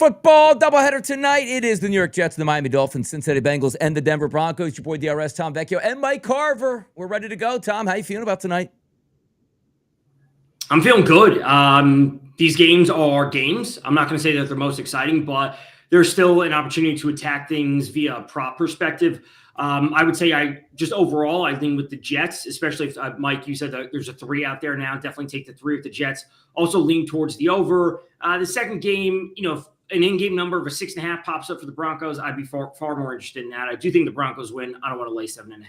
Night Football doubleheader tonight. It is the New York Jets, the Miami Dolphins, Cincinnati Bengals, and the Denver Broncos. Your boy DRS, Tom Vecchio, and Mike Carver. We're ready to go. Tom, how you feeling about tonight? I'm feeling good. These games are games. I'm not going to say that they're most exciting, but there's still an opportunity to attack things via a prop perspective. I would say I think with the Jets, especially if Mike, you said that there's a 3 out there now, definitely take the 3 with the Jets. Also lean towards the over. The second game, if an in-game number of a 6.5 pops up for the Broncos, I'd be far more interested in that. I do think the Broncos win. I don't want to lay 7.5.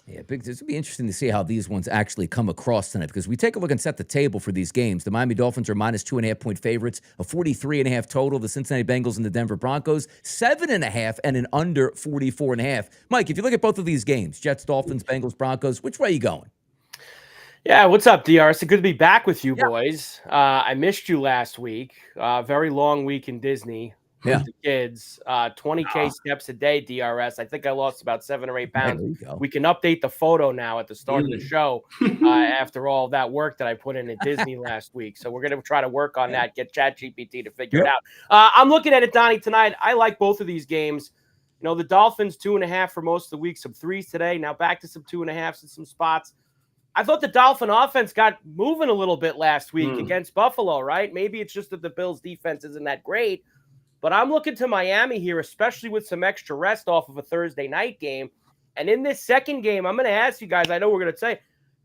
Yeah, this will be interesting to see how these ones actually come across tonight, because we take a look and set the table for these games. The Miami Dolphins are minus 2.5-point favorites, a 43.5 total. The Cincinnati Bengals and the Denver Broncos, 7.5 and an under 44.5. Mike, if you look at both of these games, Jets, Dolphins, Bengals, Broncos, which way are you going? Yeah, what's up, DR? It's good to be back with you, boys. I missed you last week. Very long week in Disney. With the kids, 20K steps a day, DRS. I think I lost about 7 or 8 pounds. We can update the photo now at the start of the show after all that work that I put in at Disney last week. So we're going to try to work on that, get ChatGPT to figure it out. I'm looking at it, Donnie, tonight. I like both of these games. The Dolphins 2.5 for most of the week, some 3s today. Now back to some 2.5s in some spots. I thought the Dolphin offense got moving a little bit last week against Buffalo, right? Maybe it's just that the Bills' defense isn't that great. But I'm looking to Miami here, especially with some extra rest off of a Thursday night game. And in this second game, I'm going to ask you guys, I know we're going to say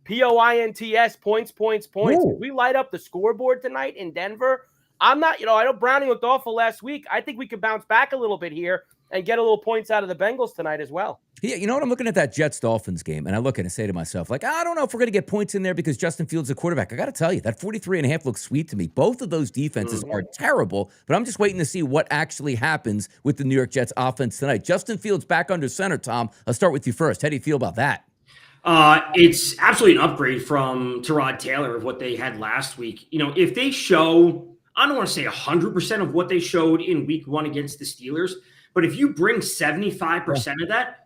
POINTS, points. If we light up the scoreboard tonight in Denver, I know Browning looked awful last week. I think we could bounce back a little bit here and get a little points out of the Bengals tonight as well. Yeah, you know what? I'm looking at that Jets-Dolphins game, and I look at it and say to myself, I don't know if we're going to get points in there because Justin Fields is a quarterback. I got to tell you, that 43.5 looks sweet to me. Both of those defenses are terrible, but I'm just waiting to see what actually happens with the New York Jets offense tonight. Justin Fields back under center, Tom. I'll start with you first. How do you feel about that? It's absolutely an upgrade from Tyrod Taylor of what they had last week. If they show, I don't want to say 100% of what they showed in week 1 against the Steelers, but if you bring 75% of that,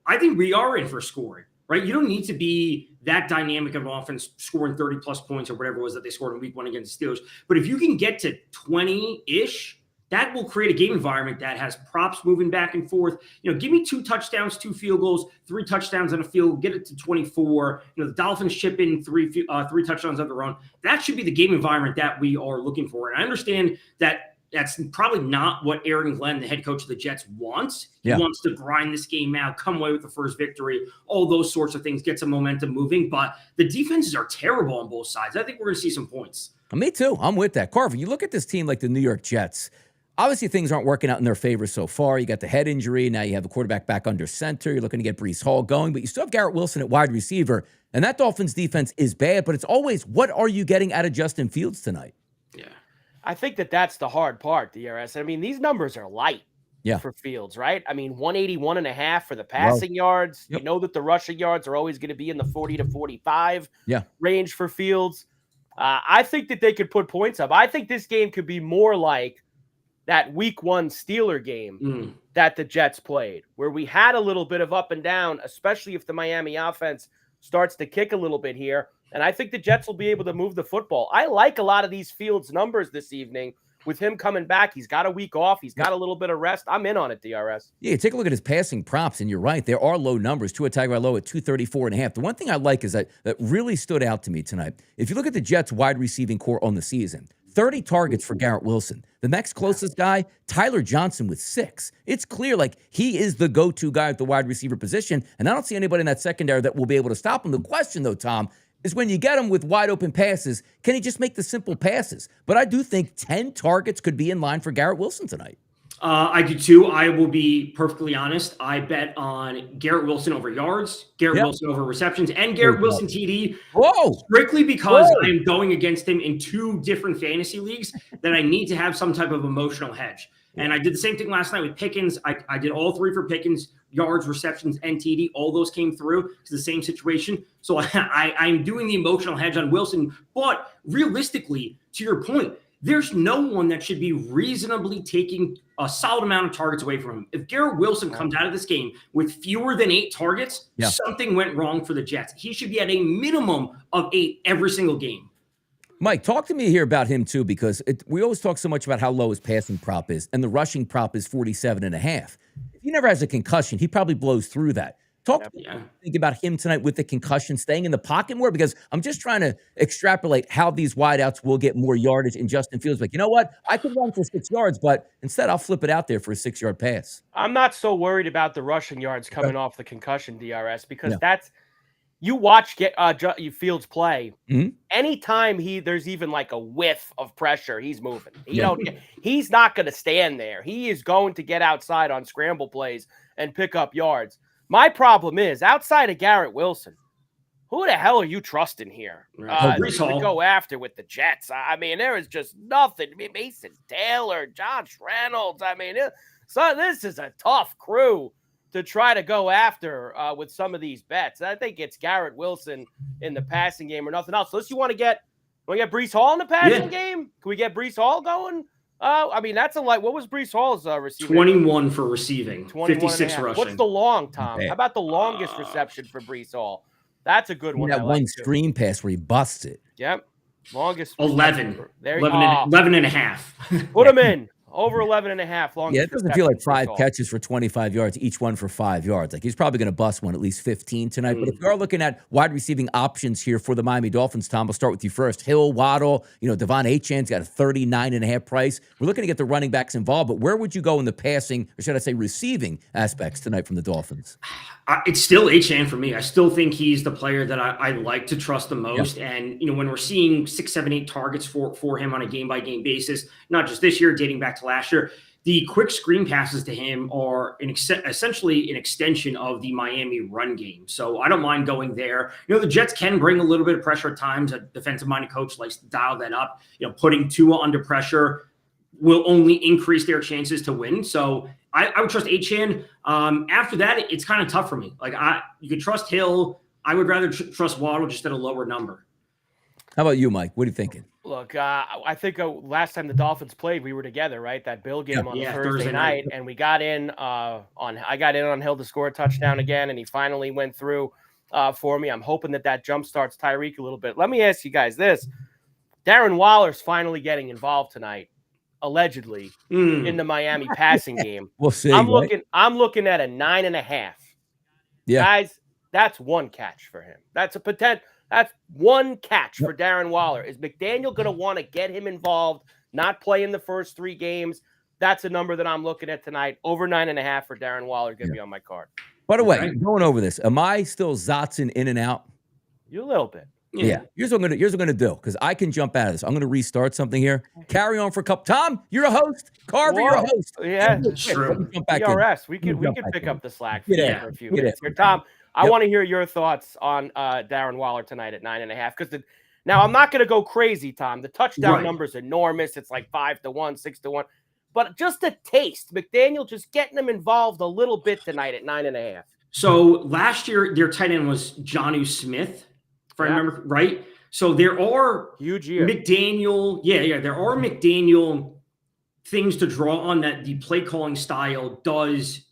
I think we are in for scoring, right? You don't need to be that dynamic of an offense scoring 30-plus points or whatever it was that they scored in week 1 against the Steelers. But if you can get to 20-ish, that will create a game environment that has props moving back and forth. Give me 2 touchdowns, 2 field goals, 3 touchdowns on a field, get it to 24. The Dolphins chip in 3 touchdowns of their own. That should be the game environment that we are looking for. And I understand that that's probably not what Aaron Glenn, the head coach of the Jets, wants. He wants to grind this game out, come away with the first victory, all those sorts of things, get some momentum moving. But the defenses are terrible on both sides. I think we're going to see some points. Me too. I'm with that. Carver, you look at this team like the New York Jets. Obviously, things aren't working out in their favor so far. You got the head injury. Now you have the quarterback back under center. You're looking to get Breece Hall going, but you still have Garrett Wilson at wide receiver. And that Dolphins defense is bad, but it's always, what are you getting out of Justin Fields tonight? Yeah. I think that's the hard part, DRS. I mean, these numbers are light for Fields, right? I mean, 181.5 for the passing yards. Yep. You know that the rushing yards are always going to be in the 40 to 45 range for Fields. I think that they could put points up. I think this game could be more like that week 1 Steeler game that the Jets played, where we had a little bit of up and down, especially if the Miami offense starts to kick a little bit here. And I think the Jets will be able to move the football. I like a lot of these Fields numbers this evening with him coming back. He's got a week off. He's got a little bit of rest. I'm in on it, DRS. Yeah, take a look at his passing props, and you're right. There are low numbers. Tua Tagovailoa at 234.5. The one thing I like is that really stood out to me tonight. If you look at the Jets wide receiving core on the season, 30 targets for Garrett Wilson. The next closest guy, Tyler Johnson with 6. It's clear he is the go-to guy at the wide receiver position, and I don't see anybody in that secondary that will be able to stop him. The question, though, Tom, is when you get him with wide open passes, can he just make the simple passes? But I do think 10 targets could be in line for Garrett Wilson tonight. I do too. I will be perfectly honest. I bet on Garrett Wilson over yards, Garrett Wilson over receptions, and Garrett Wilson TD. Strictly because I'm going against him in 2 different fantasy leagues that I need to have some type of emotional hedge. And I did the same thing last night with Pickens. I did all 3 for Pickens, yards, receptions, and TD. All those came through. It's the same situation. So I'm doing the emotional hedge on Wilson. But realistically, to your point, there's no one that should be reasonably taking a solid amount of targets away from him. If Garrett Wilson comes out of this game with fewer than 8 targets, something went wrong for the Jets. He should be at a minimum of 8 every single game. Mike, talk to me here about him too, because we always talk so much about how low his passing prop is, and the rushing prop is 47.5. If he never has a concussion, he probably blows through that. Talk to me think about him tonight with the concussion, staying in the pocket more, because I'm just trying to extrapolate how these wideouts will get more yardage. And Justin Fields like, you know what? I could run for 6 yards, but instead I'll flip it out there for a 6-yard pass. I'm not so worried about the rushing yards coming off the concussion, DRS, because that's you watch Fields play. Anytime there's even like a whiff of pressure, he's moving. He's not going to stand there. He is going to get outside on scramble plays and pick up yards. My problem is, outside of Garrett Wilson, who the hell are you trusting here to go after with the Jets? I mean, there is just nothing. Mason Taylor, Josh Reynolds. I mean, this is a tough crew to try to go after with some of these bets. I think it's Garrett Wilson in the passing game or nothing else. Unless you want to get Breece Hall in the passing game? Can we get Breece Hall going? I mean, that's what was Breece Hall's receiving? 21 for receiving, 56 rushing. What's the long, Tom? How about the longest reception for Breece Hall? That's a good one. That one screen pass where he busts it. Yep. Longest. 11. 11 and a half. Put him in. Over 11.5 long. Yeah, it doesn't feel like 5 catches for 25 yards, each one for 5 yards. Like, he's probably going to bust one at least 15 tonight. But if you are looking at wide receiving options here for the Miami Dolphins, Tom, we'll start with you first. Hill, Waddle, Devon Achane's got a 39.5 price. We're looking to get the running backs involved, but where would you go in the passing, or should I say receiving aspects tonight from the Dolphins? It's still Achane for me. I still think he's the player that I like to trust the most. Yep. And, when we're seeing 6, 7, 8 targets for him on a game-by-game basis, not just this year, dating back to last year, the quick screen passes to him are essentially an extension of the Miami run game. So I don't mind going there. The Jets can bring a little bit of pressure at times. A defensive-minded coach likes to dial that up. Putting Tua under pressure will only increase their chances to win. So I would trust Achane. After that, it's kind of tough for me. Like, you could trust Hill. I would rather trust Waddle just at a lower number. How about you, Mike? What are you thinking? Look, I think last time the Dolphins played, we were together, right? That Bill game on Thursday night, and we got in I got in on Hill to score a touchdown again, and he finally went through for me. I'm hoping that jump starts Tyreek a little bit. Let me ask you guys this: Darren Waller's finally getting involved tonight, allegedly, in the Miami passing game. We'll see. I'm looking at a 9.5. Yeah, guys, that's one catch for him. That's a potential. That's one catch for Darren Waller. Is McDaniel going to want to get him involved, not play in the first 3 games? That's a number that I'm looking at tonight. Over 9.5 for Darren Waller going to be on my card. By the way, going over this, am I still Zotzing in and out? You a little bit. Yeah. Here's what I'm gonna do, because I can jump out of this. I'm gonna restart something here. Carry on for a couple. Tom, you're a host. Carver, you're a host. Yeah, true. DRS, we could pick up the slack for a few minutes here. Tom, I want to hear your thoughts on Darren Waller tonight at 9.5. Because now I'm not going to go crazy, Tom. The touchdown number is enormous. It's like 5-1, 6-1. But just a taste. McDaniel just getting them involved a little bit tonight at 9.5. So last year, their tight end was Jonnu Smith, if I remember right. So there are huge year. McDaniel. Yeah. There are McDaniel things to draw on that the play calling style does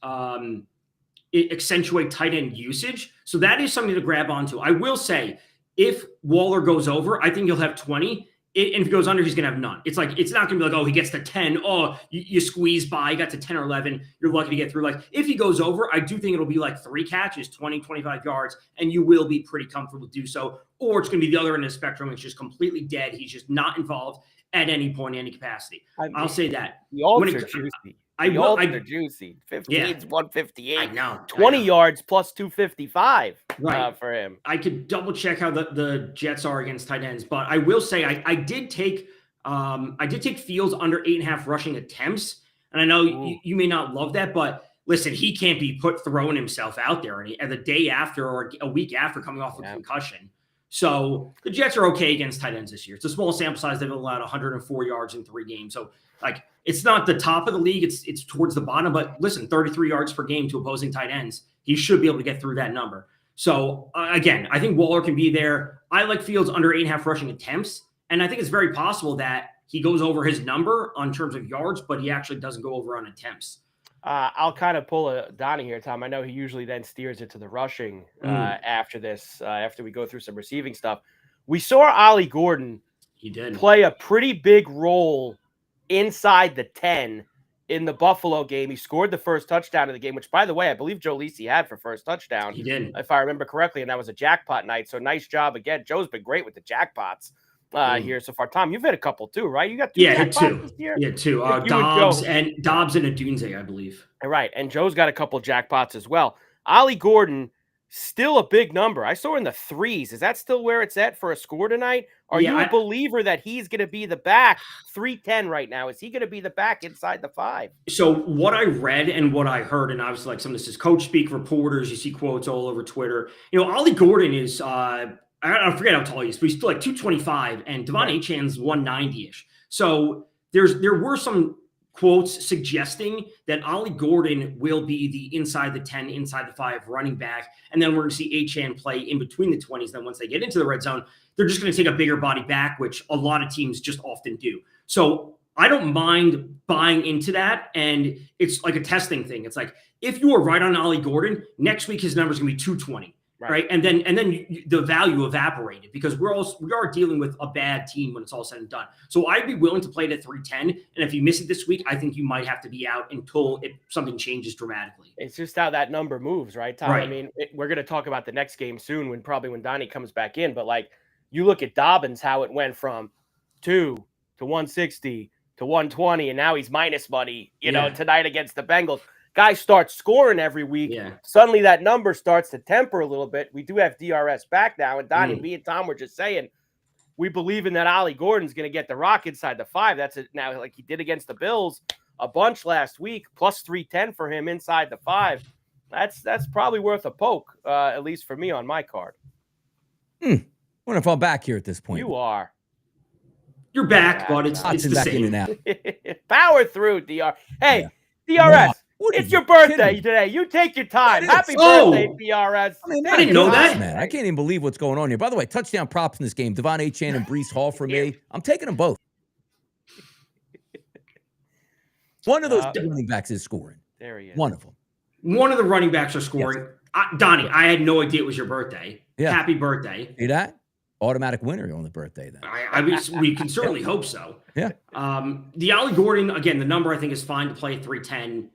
accentuate tight end usage. So that is something to grab onto. I will say, if Waller goes over, I think he'll have 20. And if he goes under, he's going to have none. It's like, it's not going to be like, oh, he gets to 10. Oh, you squeeze by, you got to 10 or 11. You're lucky to get through. Like, if he goes over, I do think it'll be like 3 catches, 20, 25 yards, and you will be pretty comfortable to do so. Or it's going to be the other end of the spectrum. It's just completely dead. He's just not involved at any point, any capacity. I'll say that. The odds are juicy. They're juicy. 15's 158. I know. 20 yards plus 255 for him. I could double check how the Jets are against tight ends, but I will say I did take Fields under 8.5 rushing attempts, and I know you may not love that, but listen, he can't be throwing himself out there and the day after or a week after coming off a concussion. So the Jets are okay against tight ends this year. It's a small sample size. They've allowed 104 yards in 3 games. So it's not the top of the league. It's towards the bottom. But listen, 33 yards per game to opposing tight ends. He should be able to get through that number. So again, I think Waller can be there. I like Fields under 8.5 rushing attempts. And I think it's very possible that he goes over his number on terms of yards, but he actually doesn't go over on attempts. I'll kind of pull a Donnie here, Tom. I know he usually then steers it to the rushing after this, after we go through some receiving stuff. We saw Ollie Gordon He did play a pretty big role inside the 10 in the Buffalo game. He scored the first touchdown of the game, which, by the way, I believe Joe Lisi had for first touchdown. He did, if I remember correctly, and that was a jackpot night. So nice job again. Joe's been great with the jackpots here so far. Tom, you've hit a couple too, right? You got two jackpots this year? Yeah, two. Dobbs and Adunze, I believe. Right, and Joe's got a couple jackpots as well. Ollie Gordon, still a big number. I saw in the 3s. Is that still where it's at for a score tonight? Are you a believer that he's going to be the back? 310 right now. Is he going to be the back inside the 5? So what I read and what I heard, and obviously like some of this is coach speak, reporters, you see quotes all over Twitter. Ollie Gordon is, I forget how tall he is, but he's still like 225, and Devon Achan's 190-ish. So there were some quotes suggesting that Ollie Gordon will be the inside the 10, inside the 5 running back. And then we're going to see Achan play in between the 20s. Then once they get into the red zone, they're just going to take a bigger body back, which a lot of teams just often do. So I don't mind buying into that. And it's like a testing thing. It's like, if you are right on Ollie Gordon, next week his number is going to be 220. Right. And then the value evaporated because we are dealing with a bad team when it's all said and done. So I'd be willing to play it at 310. And if you miss it this week, I think you might have to be out until something changes dramatically. It's just how that number moves, right, Tom? Right. I mean, we're going to talk about the next game soon when Donnie comes back in. But like you look at Dobbins, how it went from 2 to 160 to 120. And now he's minus money, you know, tonight against the Bengals. Guy starts scoring every week. Yeah. Suddenly that number starts to temper a little bit. We do have DRS back now. And Donnie, me and Tom were just saying, we believe in that Ollie Gordon's going to get the rock inside the 5. That's it now, like he did against the Bills a bunch last week, plus 310 for him inside the 5. That's probably worth a poke, at least for me on my card. I wonder if I'm back here at this point. You are. You're back, but it's the back same. in and out. Power through, DR. Hey, DRS. It's your birthday today. You take your time. Happy birthday, DRS. I didn't know that. Man, I can't even believe what's going on here. By the way, touchdown props in this game. Devon Achan and Breece Hall for me. I'm taking them both. One of those running backs is scoring. There he is. One of them. One of the running backs are scoring. Yes. Donnie, I had no idea it was your birthday. Yeah. Happy birthday. See that? Automatic winner on the birthday then. We can certainly hope so. Yeah. The Ollie Gordon, again, the number I think is fine to play at 310.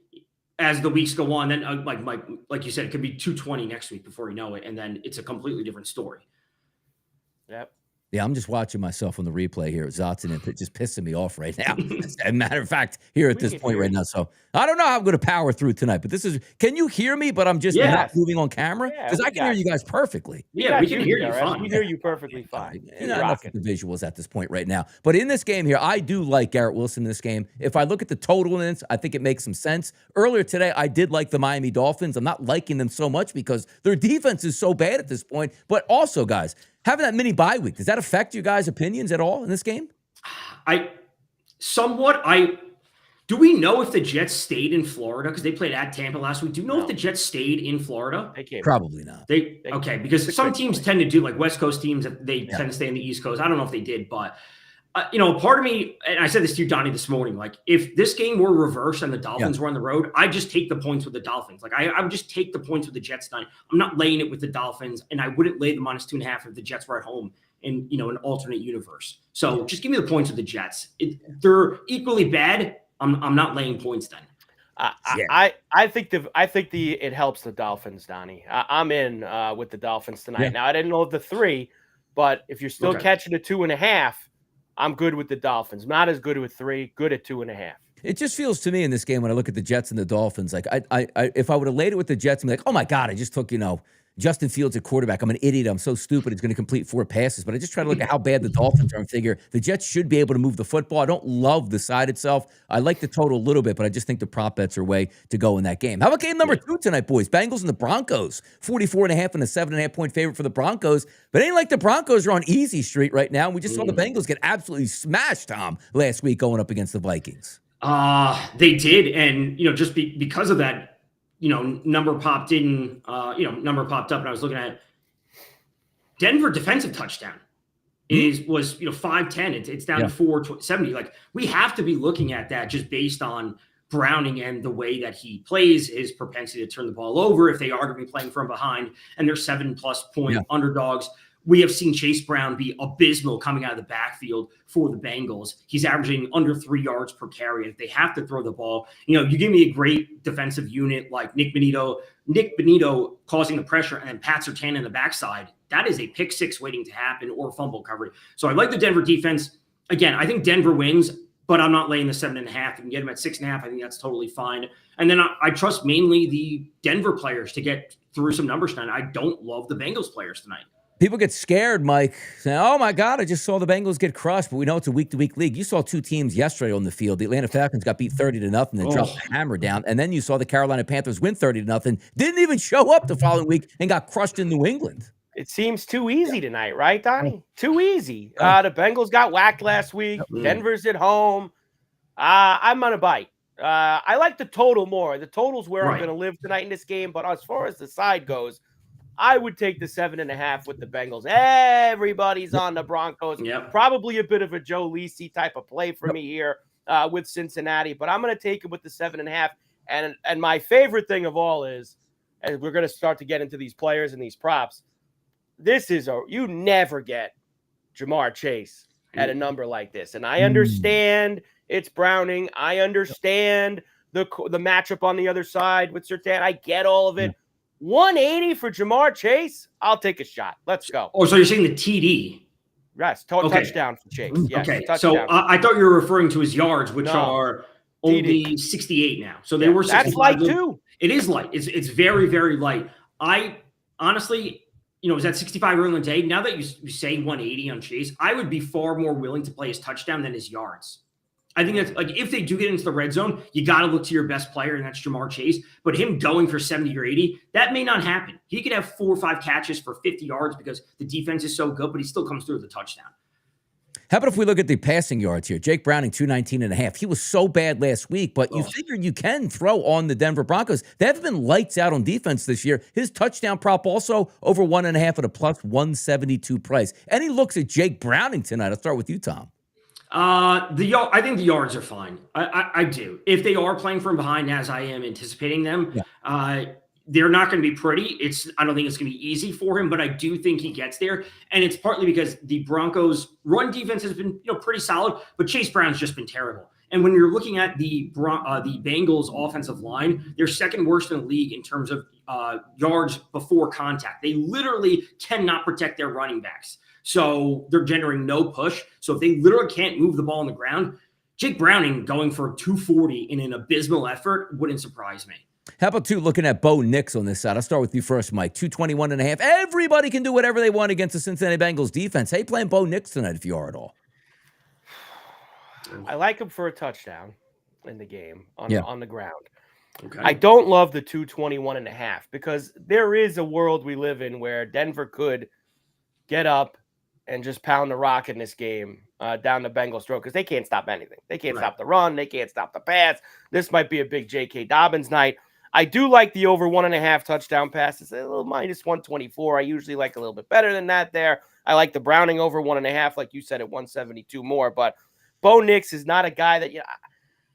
As the weeks go on, then like you said, it could be 220 next week before you know it, and then it's a completely different story. Yep. Yeah, I'm just watching myself on the replay here. Zotson and just pissing me off right now. As a matter of fact, here at this point right now. So I don't know how I'm going to power through tonight, but can you hear me? But I'm just not moving on camera because I can hear you guys perfectly. Yeah, we can hear you fine. We hear you perfectly fine. You're not enough the visuals at this point right now. But in this game here, I do like Garrett Wilson in this game. If I look at the total in this, I think it makes some sense. Earlier today, I did like the Miami Dolphins. I'm not liking them so much because their defense is so bad at this point. But also, guys, having that mini bye week, does that affect you guys' opinions at all in this game? Do we know if the Jets stayed in Florida? Because they played at Tampa last week. Do you know if the Jets stayed in Florida? Probably not. Okay, because some teams tend to do, like West Coast teams, they tend to stay in the East Coast. I don't know if they did, but part of me, and I said this to you, Donnie, this morning, like if this game were reversed and the Dolphins were on the road, I'd just take the points with the Dolphins. Like I would just take the points with the Jets tonight. I'm not laying it with the Dolphins, and I wouldn't lay the -2.5 if the Jets were at home in an alternate universe. So just give me the points with the Jets. They're equally bad. I'm not laying points then. I think it helps the Dolphins, Donnie. I'm in with the Dolphins tonight. Yeah. Now I didn't know the 3, but if you're still catching a 2.5, I'm good with the Dolphins. Not as good with 3. Good at 2.5. It just feels to me in this game when I look at the Jets and the Dolphins, like I if I would have laid it with the Jets, I'm like, oh my God, I just took Justin Fields at quarterback. I'm an idiot. I'm so stupid. He's going to complete 4 passes. But I just try to look at how bad the Dolphins are and figure the Jets should be able to move the football. I don't love the side itself. I like the total a little bit, but I just think the prop bets are way to go in that game. How about game number 2 tonight, boys? Bengals and the Broncos. 44.5 and a 7.5-point favorite for the Broncos. But it ain't like the Broncos are on easy street right now. We just saw the Bengals get absolutely smashed, Tom, last week going up against the Vikings. They did. And, just because of that, number popped up, and I was looking at Denver defensive touchdown was 510. It's down to 470. Like we have to be looking at that just based on Browning and the way that he plays, his propensity to turn the ball over if they are going to be playing from behind, and they're 7+ point underdogs. we have seen Chase Brown be abysmal coming out of the backfield for the Bengals. He's averaging under 3 yards per carry. If they have to throw the ball, you give me a great defensive unit like Nick Benito causing the pressure, and then Pat Surtain in the backside. That is a pick six waiting to happen or fumble recovery. So I like the Denver defense. Again, I think Denver wins, but I'm not laying the 7.5. You can get them at 6.5. I think that's totally fine. And then I trust mainly the Denver players to get through some numbers tonight. I don't love the Bengals players tonight. People get scared, Mike, saying, oh, my God, I just saw the Bengals get crushed, but we know it's a week-to-week league. You saw two teams yesterday on the field. The Atlanta Falcons got beat 30-0, then dropped the hammer down, and then you saw the Carolina Panthers win 30-0, didn't even show up the following week, and got crushed in New England. It seems too easy tonight, right, Donnie? Too easy. The Bengals got whacked last week. Denver's at home. I'm on a bite. I like the total more. The total's where I'm going to live tonight in this game, but as far as the side goes, I would take the 7.5 with the Bengals. Everybody's on the Broncos. Probably a bit of a Joe Lisi type of play for me here with Cincinnati, but I'm going to take it with the 7.5. And my favorite thing of all is, and we're going to start to get into these players and these props, you never get Jamar Chase at a number like this. And I understand it's Browning. I understand the matchup on the other side with Surtain. I get all of it. 180 for Jamar Chase. I'll take a shot. Let's go. Oh, so you're saying the TD? Yes, touchdown for Chase. Yes, okay, so I thought you were referring to his yards, which are only TD. 68 now. So they were 65. That's light too. It is light. It's very, very light. I honestly, it was at 65 earlier in the day. Now that you say 180 on Chase, I would be far more willing to play his touchdown than his yards. I think that's like if they do get into the red zone, you got to look to your best player, and that's Jamar Chase. But him going for 70 or 80, that may not happen. He could have 4 or 5 catches for 50 yards because the defense is so good, but he still comes through with a touchdown. How about if we look at the passing yards here? Jake Browning, 219.5. He was so bad last week, but you figure you can throw on the Denver Broncos. They haven't been lights out on defense this year. His touchdown prop also over 1.5 at a plus 172 price. Any looks at Jake Browning tonight? I'll start with you, Tom. I think the yards are fine. I do. If they are playing from behind, as I am anticipating them, they're not going to be pretty. I don't think it's going to be easy for him, but I do think he gets there. And it's partly because the Broncos' run defense has been, pretty solid, but Chase Brown's just been terrible. And when you're looking at the Bengals offensive line, they're second worst in the league in terms of yards before contact. They literally cannot protect their running backs. So they're generating no push. So if they literally can't move the ball on the ground, Jake Browning going for 240 in an abysmal effort wouldn't surprise me. How about looking at Bo Nix on this side? I'll start with you first, Mike. 221.5. Everybody can do whatever they want against the Cincinnati Bengals defense. How you playing Bo Nix tonight if you are at all? I like him for a touchdown in the game on the ground. Okay. I don't love the 221.5 because there is a world we live in where Denver could get up and just pound the rock in this game down the Bengals' throat because they can't stop anything. They can't stop the run. They can't stop the pass. This might be a big J.K. Dobbins night. I do like the over 1.5 touchdown passes. A little minus 124. I usually like a little bit better than that there. I like the Browning over 1.5, like you said, at 172 more. But Bo Nix is not a guy that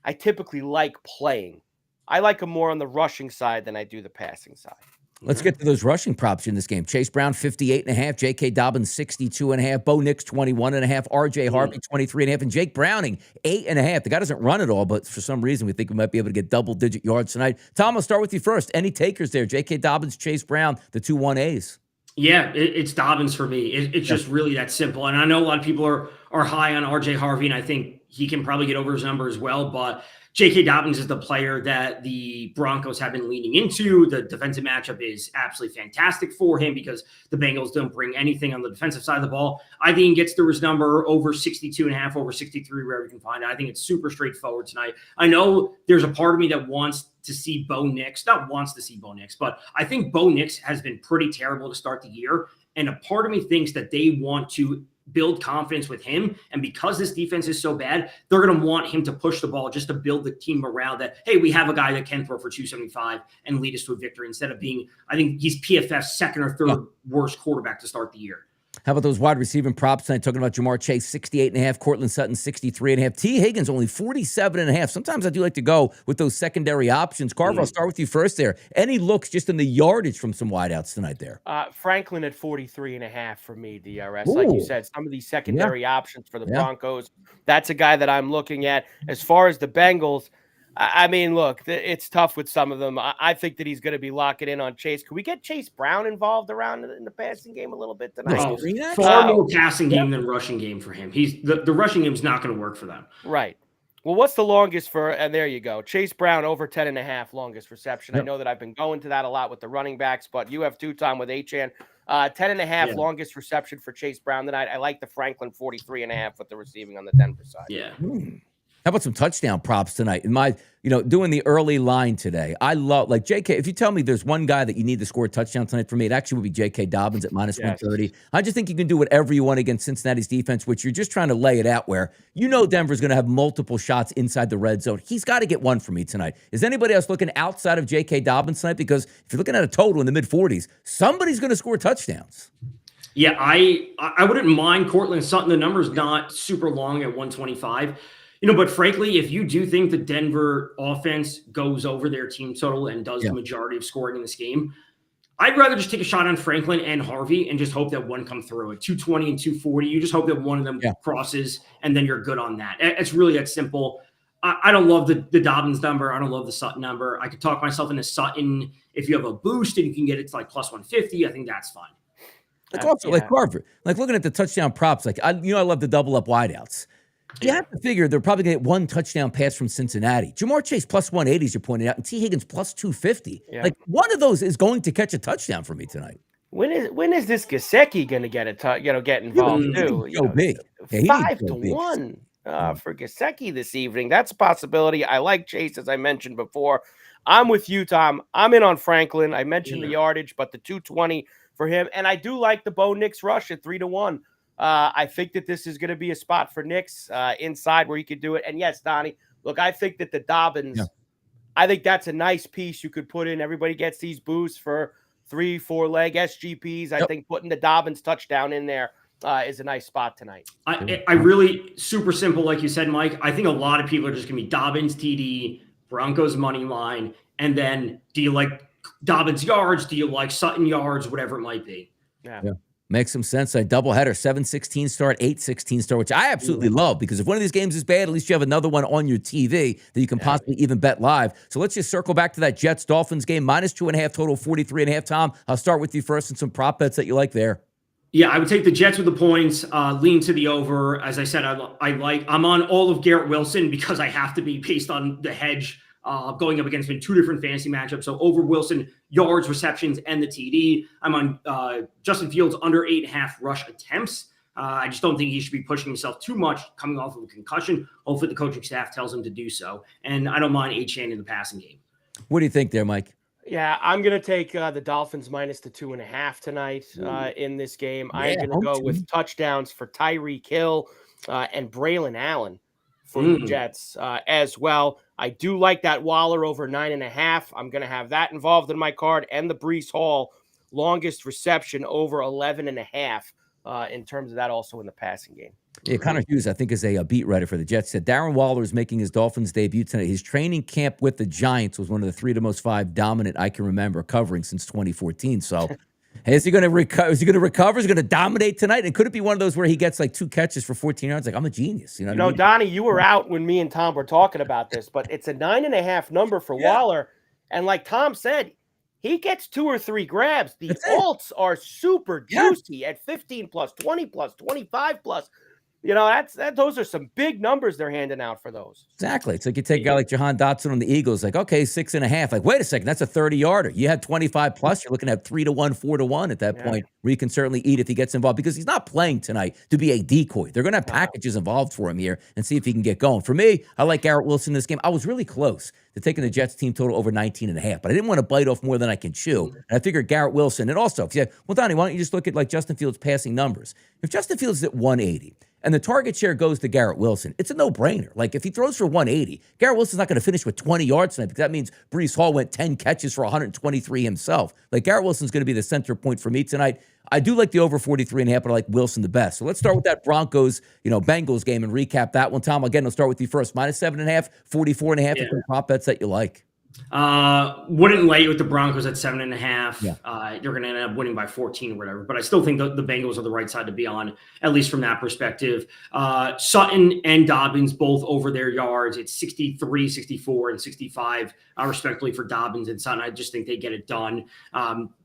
I typically like playing. I like him more on the rushing side than I do the passing side. Let's get to those rushing props in this game. Chase Brown, 58.5. J.K. Dobbins, 62.5. Bo Nix, 21.5. R.J. Harvey, 23.5. And Jake Browning, 8.5. The guy doesn't run it all, but for some reason we think we might be able to get double-digit yards tonight. Tom, I'll start with you first. Any takers there? J.K. Dobbins, Chase Brown, the 2-1As. Yeah, it's Dobbins for me. It's just really that simple. And I know a lot of people are high on R.J. Harvey, and I think he can probably get over his number as well, but J.K. Dobbins is the player that the Broncos have been leaning into. The defensive matchup is absolutely fantastic for him because the Bengals don't bring anything on the defensive side of the ball. I think he gets through his number over 62.5, over 63, wherever you can find it. I think it's super straightforward tonight. I know there's a part of me that wants to see Bo Nix, but I think Bo Nix has been pretty terrible to start the year. And a part of me thinks that they want to build confidence with him. And because this defense is so bad, they're going to want him to push the ball just to build the team morale that, hey, we have a guy that can throw for 275 and lead us to a victory instead of being, I think he's PFF's second or third worst quarterback to start the year. How about those wide receiving props tonight? Talking about Jamar Chase, 68.5, Cortland Sutton, 63.5, T. Higgins, only 47.5. Sometimes I do like to go with those secondary options. Carver, I'll start with you first there. Any looks just in the yardage from some wideouts tonight there? Franklin at 43.5 for me, DRS. Ooh. Like you said, some of these secondary options for the Broncos, that's a guy that I'm looking at. As far as the Bengals, I mean, look, it's tough with some of them. I think that he's going to be locking in on Chase. Could we get Chase Brown involved around in the passing game a little bit tonight? Far more passing game than rushing game for him. The rushing game's not going to work for them. Right. Well, what's the longest for, and there you go, Chase Brown over 10.5 longest reception. I know that I've been going to that a lot with the running backs, but you have two-time with Achane. 10.5 longest reception for Chase Brown tonight. I like the Franklin 43.5 with the receiving on the Denver side. Yeah. How about some touchdown props tonight? In my, doing the early line today, I love, like, JK, if you tell me there's one guy that you need to score a touchdown tonight for me, it actually would be J.K. Dobbins at minus 130. I just think you can do whatever you want against Cincinnati's defense, which you're just trying to lay it out where Denver's going to have multiple shots inside the red zone. He's got to get one for me tonight. Is anybody else looking outside of J.K. Dobbins tonight? Because if you're looking at a total in the mid-40s, somebody's going to score touchdowns. Yeah, I wouldn't mind Cortland Sutton. The number's not super long at 125. But frankly, if you do think the Denver offense goes over their team total and does the majority of scoring in this game, I'd rather just take a shot on Franklin and Harvey and just hope that one come through at 220 and 240. You just hope that one of them crosses, and then you're good on that. It's really that simple. I don't love the Dobbins number. I don't love the Sutton number. I could talk myself into Sutton. If you have a boost and you can get it to like plus 150, I think that's fine. Like also, like Carver, like looking at the touchdown props, like I love the double up wideouts. You have to figure they're probably going to get one touchdown pass from Cincinnati. Jamar Chase plus 180, as you're pointing out, and T. Higgins plus 250. Like one of those is going to catch a touchdown for me tonight. When is this Gesicki going to get get involved too? So big. 5-1 for Gesicki this evening. That's a possibility. I like Chase, as I mentioned before. I'm with you, Tom. I'm in on Franklin. I mentioned the yardage, but the 220 for him, and I do like the Bo Nix rush at 3-1. I think that this is going to be a spot for Nix inside where he could do it. And yes, Donnie, look, I think that the Dobbins, I think that's a nice piece you could put in. Everybody gets these boosts for 3-4 leg SGPs. I think putting the Dobbins touchdown in there is a nice spot tonight. I really, super simple, like you said, Mike. I think a lot of people are just going to be Dobbins TD, Broncos money line, and then do you like Dobbins yards? Do you like Sutton yards? Whatever it might be. Yeah. Makes some sense. A doubleheader, 7-16 start, 8-16 start, which I absolutely love because if one of these games is bad, at least you have another one on your TV that you can possibly even bet live. So let's just circle back to that Jets-Dolphins game. Minus 2.5 total, 43.5. Tom, I'll start with you first and some prop bets that you like there. Yeah, I would take the Jets with the points, lean to the over. As I said, I'm on all of Garrett Wilson because I have to be based on the hedge going up against him in two different fantasy matchups. So over Wilson, yards, receptions, and the TD. I'm on Justin Fields under 8.5 rush attempts. I just don't think he should be pushing himself too much coming off of a concussion. Hopefully the coaching staff tells him to do so. And I don't mind Achane in the passing game. What do you think there, Mike? Yeah, I'm going to take the Dolphins minus the 2.5 tonight in this game. I'm going to go with touchdowns for Tyreek Hill and Braylon Allen for the Jets as well. I do like that Waller over 9.5. I'm going to have that involved in my card, and the Breece Hall longest reception over 11.5 in terms of that also in the passing game. Yeah, Connor Hughes, I think, is a beat writer for the Jets. Said Darren Waller is making his Dolphins debut tonight. His training camp with the Giants was one of the 3 to most 5 dominant I can remember covering since 2014. So, is he going to recover? Is he going to recover? Is he going to dominate tonight? And could it be one of those where he gets like 2 catches for 14 yards? Like, I'm a genius. You know what I mean? Donnie, you were out when me and Tom were talking about this, but it's a 9.5 number for Waller. And like Tom said, he gets 2 or 3 grabs. The alts are super juicy at 15 plus, 20 plus, 25 plus. Those are some big numbers they're handing out for those. Exactly. It's like you take a guy like Jahan Dotson on the Eagles, like, okay, 6.5. Like, wait a second, that's a 30-yarder. You had 25 plus, you're looking at 3-1, 4-1 at that point, where you can certainly eat if he gets involved because he's not playing tonight to be a decoy. They're going to have packages involved for him here and see if he can get going. For me, I like Garrett Wilson in this game. I was really close to taking the Jets team total over 19.5, but I didn't want to bite off more than I can chew. And I figured Garrett Wilson, and also, if you said, well, Donnie, why don't you just look at like Justin Fields' passing numbers? If Justin Fields is at 180, and the target share goes to Garrett Wilson, it's a no-brainer. Like, if he throws for 180, Garrett Wilson's not going to finish with 20 yards tonight because that means Breece Hall went 10 catches for 123 himself. Like, Garrett Wilson's going to be the center point for me tonight. I do like the over 43.5, but I like Wilson the best. So let's start with that Broncos, Bengals game and recap that one. Tom, again, I'll start with you first. -7.5, 44.5, and some prop bets that you like. Wouldn't lay it with the Broncos at 7.5. Yeah. You're going to end up winning by 14 or whatever. But I still think the Bengals are the right side to be on, at least from that perspective. Sutton and Dobbins both over their yards. It's 63, 64, and 65, respectively, for Dobbins and Sutton. I just think they get it done.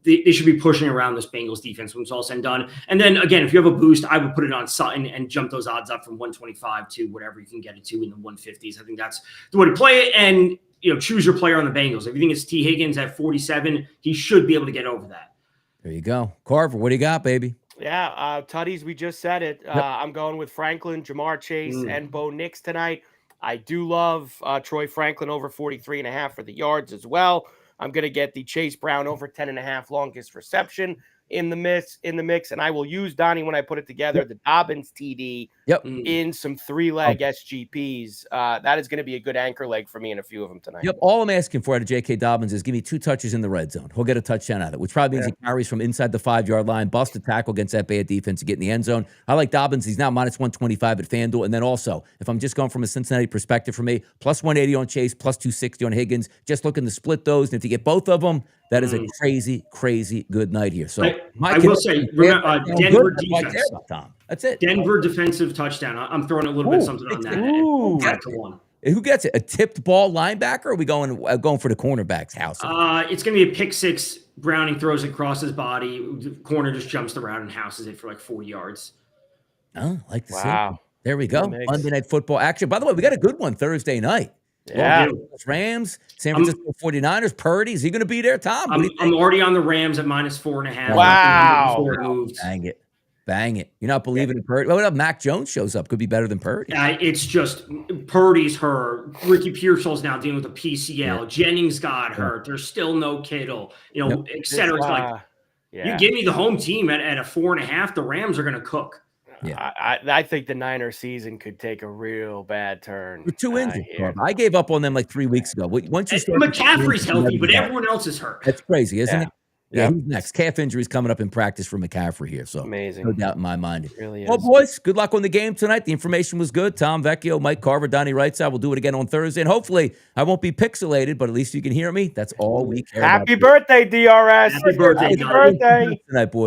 They should be pushing around this Bengals defense when it's all said and done. And then, again, if you have a boost, I would put it on Sutton and jump those odds up from 125 to whatever you can get it to in the 150s. I think that's the way to play it. And choose your player on the Bengals. If you think it's T. Higgins at 47, he should be able to get over that. There you go. Carver, what do you got, baby? Yeah, Tutties, we just said it. Yep. I'm going with Franklin, Jamar Chase, and Bo Nix tonight. I do love Troy Franklin over 43.5 for the yards as well. I'm going to get the Chase Brown over 10.5 longest reception in the mix, and I will use, Donnie, when I put it together, the Dobbins TD in some 3-leg SGPs. That is going to be a good anchor leg for me in a few of them tonight. Yep. All I'm asking for out of J.K. Dobbins is give me 2 touches in the red zone. He'll get a touchdown out of it, which probably means he carries from inside the 5-yard line, bust a tackle against that bad defense to get in the end zone. I like Dobbins. He's now -125 at FanDuel. And then also, if I'm just going from a Cincinnati perspective for me, +180 on Chase, +260 on Higgins. Just looking to split those. And if you get both of them, that is a crazy, crazy good night here. So I will say, Denver defense. Tom. That's it. Denver defensive touchdown. I'm throwing a little bit something on that. Who gets it? A tipped ball linebacker? Or are we going for the cornerback's house? It's going to be a pick six. Browning throws it across his body. The corner just jumps around and houses it for like 40 yards. Oh, I like to see. Wow. There we go. Monday Night Football action. By the way, we got a good one Thursday night. Yeah. Rams, San Francisco 49ers, Purdy. Is he going to be there, Tom? I'm already on the Rams at -4.5. Wow. Bang it. You're not believing in Purdy. What if Mac Jones shows up? Could be better than Purdy. It's just Purdy's hurt. Ricky Pearsall's now dealing with a PCL. Yeah. Jennings got hurt. There's still no Kittle, et cetera. It's like, you give me the home team at a 4.5, the Rams are going to cook. Yeah, I think the Niners season could take a real bad turn. We're too injured. I gave up on them like 3 weeks ago. Once you start, McCaffrey's healthy, but everyone else is hurt. That's crazy, isn't it? Yeah, who's next? Calf injuries coming up in practice for McCaffrey here. So amazing. No doubt in my mind. It really is. Well, boys, good luck on the game tonight. The information was good. Tom Vecchio, Mike Carver, Donnie Rightside. We'll do it again on Thursday. And hopefully I won't be pixelated, but at least you can hear me. That's all we care about. Happy birthday, DRS. Happy birthday. Tonight, boys.